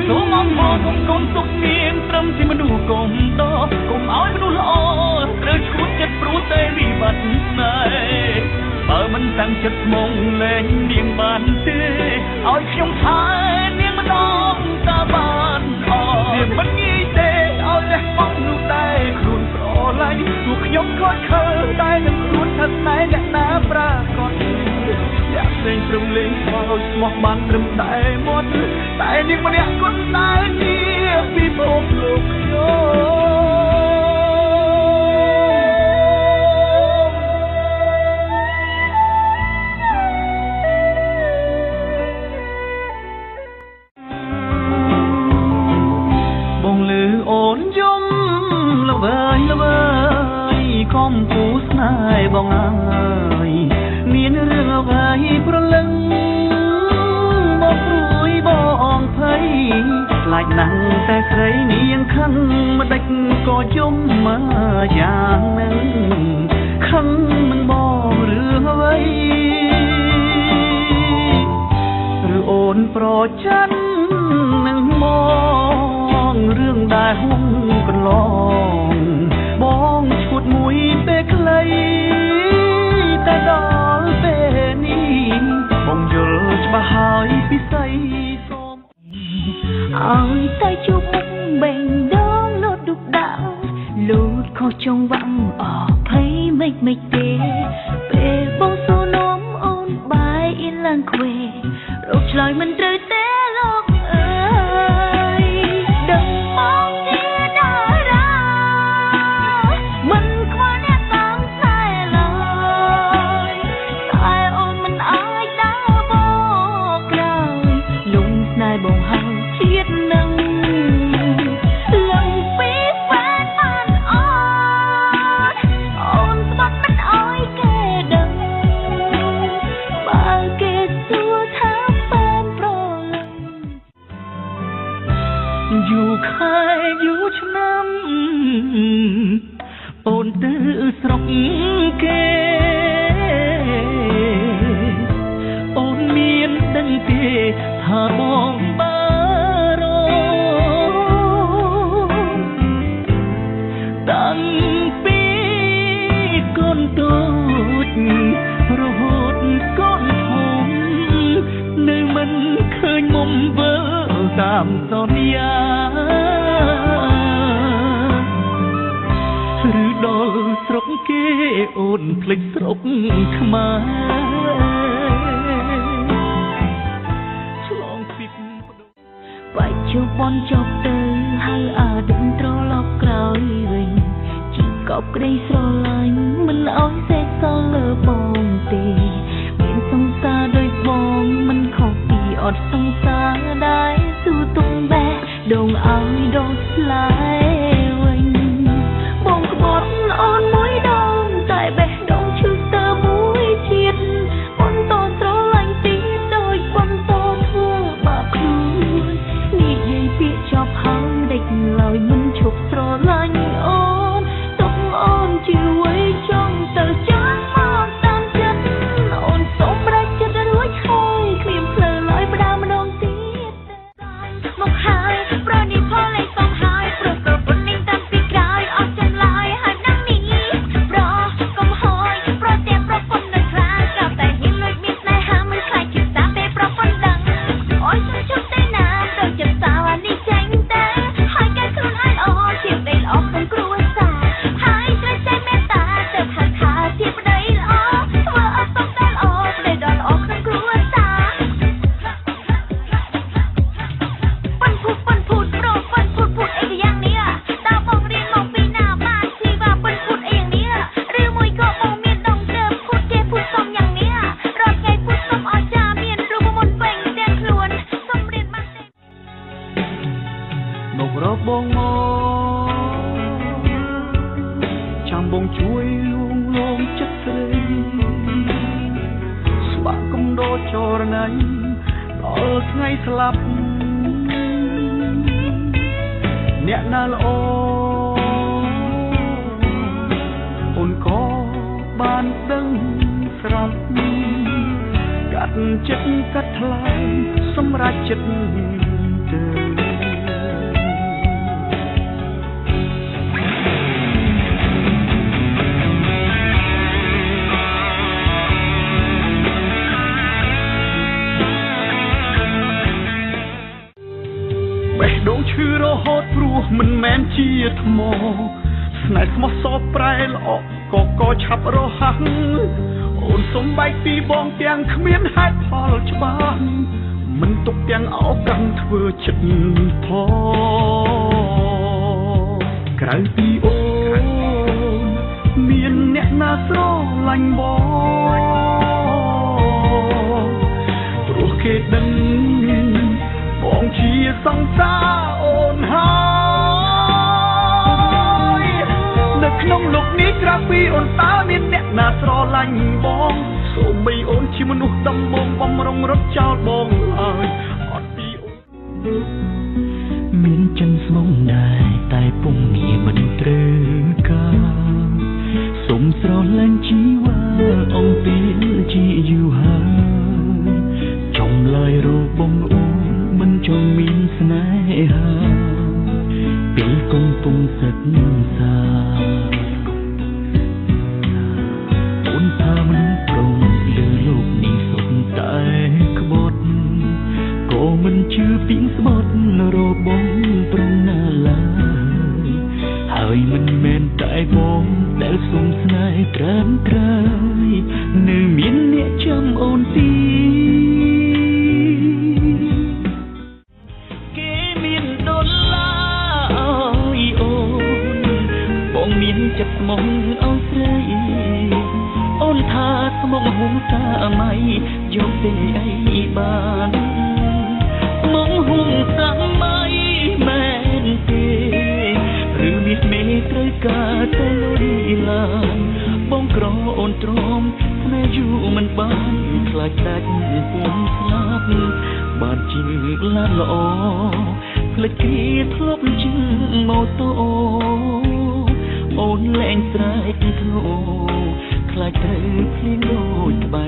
សូមអបអរកូនសុខមានត្រឹមជាមនុស្សកុំដកកុំឲ្យមនុស្សល្អត្រូវឈួតចិត្តព្រោះតែវិបត្តិស្នេហ៍បើមិនតាំងចិត្តស្មងលែងនាងបានទេឲ្យខ្ញុំថែនាងម្ដងតើបានអត់វាមិនងាយទេឲ្យលះបង់នោះតែខ្លួនប្រឡាញ់ទោះខ្ញុំខកខើតែនឹងខ្លួនថាស្នេហ៍អ្នកណាប្រាកដអ្នកផ្សេងព្រមលេងស្មោះស្មោះបានត្រឹមតែមាត់តែនាងម្នាក់គត់តែជាពិភពលោកខ្ញុំបងលឺអូនយំល្វើយល្វើយកុំគូស្នេហ៍បងអើយមានរឿងអ្វីប្រលឹងមកព្រួយបងភ័យខ្លាចណាស់តែស្រីនាងខឹងមិនដេចក៏យំមកយ៉ាងនឹងខឹងមិនបងរឿងអ្វីឬអូនប្រច័ណ្ឌនឹងមករឿងដែលហួងកន្លងបងឈួតមួយពេលខ្លីតែដល់ពេលនេះបងយល់ច្បាស់ហើយពិសីសូមឲ្យតែជួបមុខបេងដងលូតឌុបដាំលូតខុសចង្វាក់អភ័យមិនទេពេលបងសួរនាំអូនបាយអៀនឡើងខ្វេរកឆ្លើយមិនត្រូវទេលោកអើយដឹងមកជាតារាមិនខ្វល់អ្នកតាមខ្សែឡើយតែអូនមិនអាចដើរបកក្រោយលំស្នេហ៍បងហើយជាតិនឹងឡើងពីហ្វេនបានអូនស្បាត់មិនអោយគេដឹងបើគេសួរថាបានប្រលឹងយូរខែយូរឆ្នាំអូនទៅស្រុកគេអូនមានដឹងទេថាបងបារម្ភតាំងពីកូនតូចរហូតកូនធំនៅមិនឃើញមុំវើតាមសន្យាឬដល់ស្រុកគេអូនភ្លេចស្រុកខ្មែរឆ្លងពីបច្ចុប្បន្នចប់ទៅហើយអតីតត្រឡប់ក្រោយវិញជីកប់ក្តីស្រឡាញ់មិនអោយសេកសល់លើបងទេមានសង្សារដោយបងមិនខុសពីអត់សង្សារដែរស៊ូទុំបែដងឲ្យដងស្លាយវិញបងក្បត់អូនមួយដងតែបេះដូងឈឺស្ទើរមួយជាតិបន្តស្រឡាញ់ទៀតដោយបន្តធ្វើបាបខ្លួននិយាយពាក្យចប់ហើយដេចឡើយមិនឈប់ស្រឡាញ់អូនទុកអូនជាអ្វីចង់ទៅចាំមកតាមចិត្តអូនសូមប្រែចិត្តរួចហើយគ្មានផ្លូវឡើយផ្ដាំម្ដងទៀតមកហើយប្រនេះផលឲ្យសំហើយព្រោះប្រពន្ធនេះតាំងពីក្រោយអស់ចិត្តឡើយហើយណាស់នេះប្រកុំហួយប្រតែប្រពន្ធនៅខ្លាំងស្រាប់តែហ៊ានលួចមានស្នេហាមិនខ្លាចជាតាពេលប្រពន្ធដឹងអូយសុំជប់ទេណាទៅចិត្តសាវនេះចេញតែហើយកែខ្លួនឲ្យល្អជាប្តីល្អក្នុងគ្រួសារហើយត្រូវចេះមេត្តាទៅហៅថាជាប្តីល្អធ្វើអត់សំតែល្អប្តីដល់ល្អក្នុងគ្រួសារប៉ុនភូតប្រប៉ុនភូតអីយ៉ាងនេះតើបងរៀនមកពីណាបានឈីว่าប៉ុនភូតអីយ៉ាងនេះឬមួយក៏បងមានដងដើមភូតគេភូតសំយ៉ាងនេះរាល់ថ្ងៃភូតសំអស្ចារ្យមានរូបមន្តពេញទាំងខ្លួនសំរៀនបានទេមករកបងមកចាំបងជួយលួងលោមចិត្តស្រីស្បាក់កំដោចរណៃដល់ថ្ងៃស្លាប់អ្នកណាល្អអូនក៏បានដឹងស្រាប់កាត់ចិត្តកាត់ថ្លៃសម្រាប់ចិត្តទៅ គឺរហូតព្រោះមិនមែនជាថ្មស្នេហ៍ស្មោះសរប្រែល្អក៏ឆាប់រហ័សអូនសំបែកពីបងទាំងគ្មានហេតុផលច្បាស់មិនទុកទាំងអោកាំងធ្វើចិត្តផងក្រៅពីអូនមានអ្នកណាស្រឡាញ់បងព្រោះគេដឹងបងជាសង្សារអូនហើយនៅក្នុងលោកនេះក្រៅពីអូនតើមានអ្នកណាស្រឡាញ់បងសូម្បីអូនជាមនុស្សដំបងបំរុងរត់ចោលបងហើយអត់ពីអូនមានចិនស្មងដែរតែពុំងាមិនត្រូវការសូមស្រឡាញ់ជីវ៉ាអំពីជាយូរហើយចំឡើយរបងអូនមិនចង់មានស្នេហាពេលកំពុងសិក្សាអូនថាមិនព្រមលើលោកនេះសុទ្ធតែក្បត់ក៏មិនជឿពីស្បត់របងប្រណាឡើយហើយមិនមែនតែបងដែលសុំស្នេហ៍ត្រាំត្រើយនៅមានអ្នកចាំអូនទីចិត្តស្មងអោស្រីអូនថាស្មងហុំសាមៃយកទេអីបានស្មងហុំសាមៃមែនទេឬមានមេត្រូវការតែលុយឡានបងក្រអូនទ្រាំស្នេហ៍យូរមិនបានខ្លាចដាច់ពុំស្លាប់បានជាឡានល្អផ្លេចគេធ្លាប់ជាម៉ូតូអូនលែងស្រែកធ្ងោខ្លាចត្រូវភ្លៀងដូចក្បែរ